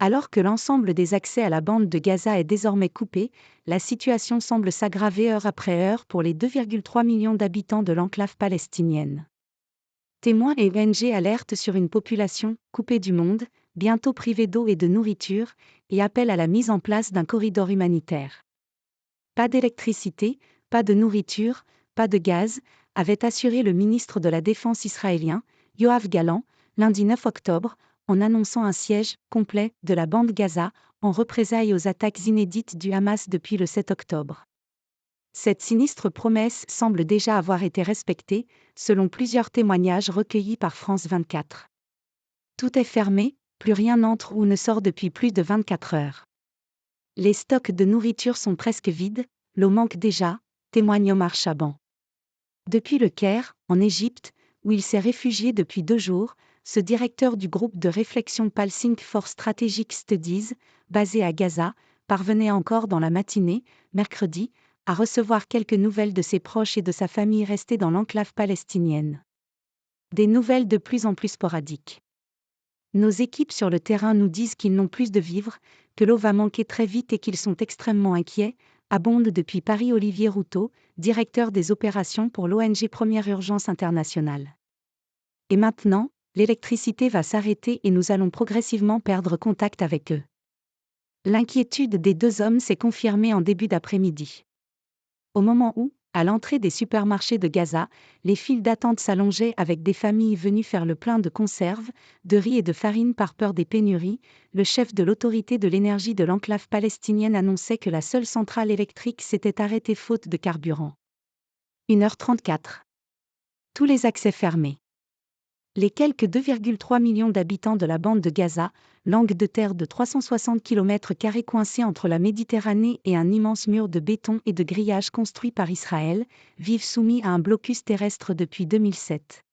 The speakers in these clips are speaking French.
Alors que l'ensemble des accès à la bande de Gaza est désormais coupé, la situation semble s'aggraver heure après heure pour les 2,3 millions d'habitants de l'enclave palestinienne. Témoins et ONG alertent sur une population coupée du monde, bientôt privée d'eau et de nourriture, et appellent à la mise en place d'un corridor humanitaire. Pas d'électricité, pas de nourriture, pas de gaz, avait assuré le ministre de la Défense israélien, Yoav Gallant, lundi 9 octobre, en annonçant un siège complet de la bande Gaza, en représailles aux attaques inédites du Hamas depuis le 7 octobre. Cette sinistre promesse semble déjà avoir été respectée, selon plusieurs témoignages recueillis par France 24. Tout est fermé, plus rien n'entre ou ne sort depuis plus de 24 heures. Les stocks de nourriture sont presque vides, l'eau manque déjà, témoigne Omar Chaban. Depuis le Caire, en Égypte, où il s'est réfugié depuis 2 jours, ce directeur du groupe de réflexion Palsync for Strategic Studies, basé à Gaza, parvenait encore dans la matinée, mercredi, à recevoir quelques nouvelles de ses proches et de sa famille restés dans l'enclave palestinienne. Des nouvelles de plus en plus sporadiques. Nos équipes sur le terrain nous disent qu'ils n'ont plus de vivres, que l'eau va manquer très vite et qu'ils sont extrêmement inquiets, abonde depuis Paris Olivier Routot, directeur des opérations pour l'ONG Première Urgence Internationale. Et maintenant, l'électricité va s'arrêter et nous allons progressivement perdre contact avec eux. L'inquiétude des 2 hommes s'est confirmée en début d'après-midi. Au moment où, à l'entrée des supermarchés de Gaza, les files d'attente s'allongeaient avec des familles venues faire le plein de conserves, de riz et de farine par peur des pénuries, le chef de l'autorité de l'énergie de l'enclave palestinienne annonçait que la seule centrale électrique s'était arrêtée faute de carburant. 1h34. Tous les accès fermés. Les quelques 2,3 millions d'habitants de la bande de Gaza, langue de terre de 360 km² coincée entre la Méditerranée et un immense mur de béton et de grillage construit par Israël, vivent soumis à un blocus terrestre depuis 2007.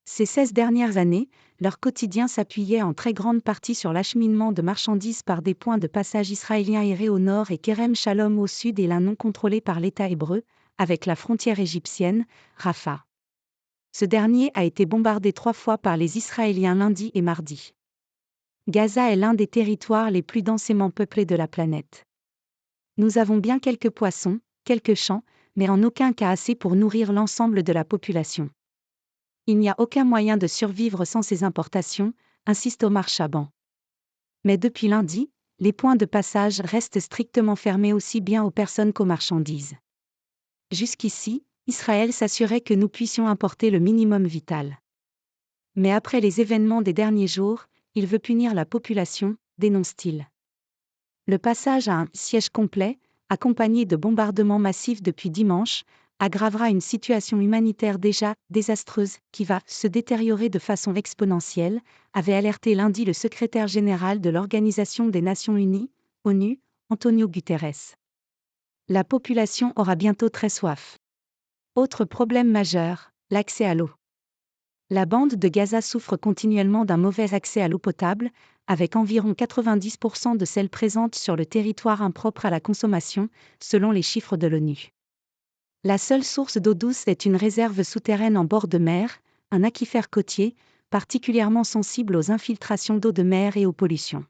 Ces 16 dernières années, leur quotidien s'appuyait en très grande partie sur l'acheminement de marchandises par des points de passage israéliens errés au nord et Kerem Shalom au sud et l'un non contrôlé par l'État hébreu, avec la frontière égyptienne, Rafah. Ce dernier a été bombardé 3 fois par les Israéliens lundi et mardi. Gaza est l'un des territoires les plus densément peuplés de la planète. Nous avons bien quelques poissons, quelques champs, mais en aucun cas assez pour nourrir l'ensemble de la population. Il n'y a aucun moyen de survivre sans ces importations, insiste Omar Chaban. Mais depuis lundi, les points de passage restent strictement fermés aussi bien aux personnes qu'aux marchandises. Jusqu'ici, Israël s'assurait que nous puissions importer le minimum vital. Mais après les événements des derniers jours, il veut punir la population, dénonce-t-il. Le passage à un siège complet, accompagné de bombardements massifs depuis dimanche, aggravera une situation humanitaire déjà désastreuse qui va se détériorer de façon exponentielle, avait alerté lundi le secrétaire général de l'Organisation des Nations Unies, ONU, Antonio Guterres. La population aura bientôt très soif. Autre problème majeur, l'accès à l'eau. La bande de Gaza souffre continuellement d'un mauvais accès à l'eau potable, avec environ 90% de celles présentes sur le territoire impropre à la consommation, selon les chiffres de l'ONU. La seule source d'eau douce est une réserve souterraine en bord de mer, un aquifère côtier, particulièrement sensible aux infiltrations d'eau de mer et aux pollutions.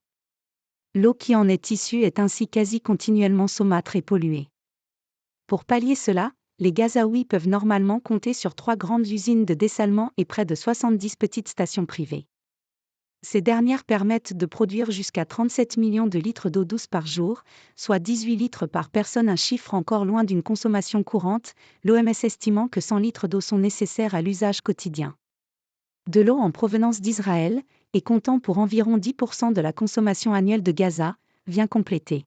L'eau qui en est issue est ainsi quasi continuellement saumâtre et polluée. Pour pallier cela, les Gazaouis peuvent normalement compter sur 3 grandes usines de dessalement et près de 70 petites stations privées. Ces dernières permettent de produire jusqu'à 37 millions de litres d'eau douce par jour, soit 18 litres par personne, un chiffre encore loin d'une consommation courante, l'OMS estimant que 100 litres d'eau sont nécessaires à l'usage quotidien. De l'eau en provenance d'Israël, et comptant pour environ 10% de la consommation annuelle de Gaza, vient compléter.